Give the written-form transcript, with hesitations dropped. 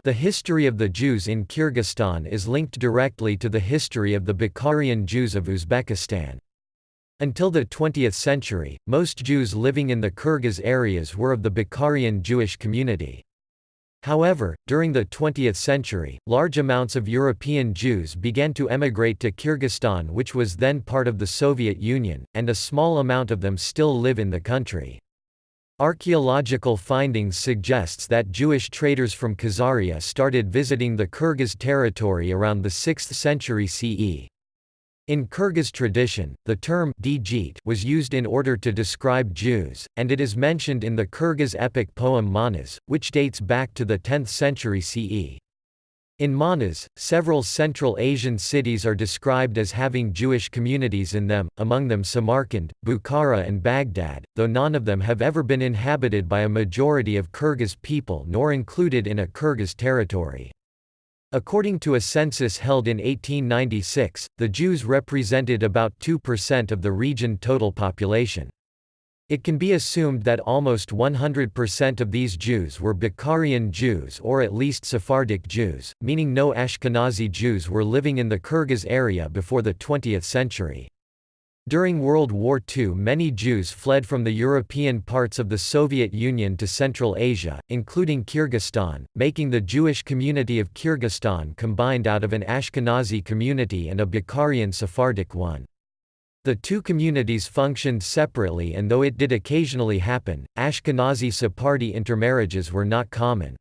The history of the Jews in Kyrgyzstan is linked directly to the history of the Bukharian Jews of Uzbekistan. Until the 20th century, most Jews living in the Kyrgyz areas were of the Bukharian Jewish community. However, during the 20th century, large amounts of European Jews began to emigrate to Kyrgyzstan, which was then part of the Soviet Union, and a small amount of them still live in the country. Archeological findings suggests that Jewish traders from Khazaria started visiting the Kyrgyz territory around the 6th century CE. In Kyrgyz tradition, the term Djeet was used in order to describe Jews, and it is mentioned in the Kyrgyz epic poem Manas, which dates back to the 10th century CE. In Manas, several Central Asian cities are described as having Jewish communities in them, among them Samarkand, Bukhara and Baghdad, though none of them have ever been inhabited by a majority of Kyrgyz people nor included in a Kyrgyz territory. According to a census held in 1896, the Jews represented about 2% of the region's total population. It can be assumed that almost 100% of these Jews were Bukharian Jews or at least Sephardic Jews, meaning no Ashkenazi Jews were living in the Kyrgyz area before the 20th century. During World War II, many Jews fled from the European parts of the Soviet Union to Central Asia, including Kyrgyzstan, making the Jewish community of Kyrgyzstan combined out of an Ashkenazi community and a Bukharian Sephardic one. The two communities functioned separately, and though it did occasionally happen, Ashkenazi Sephardi intermarriages were not common.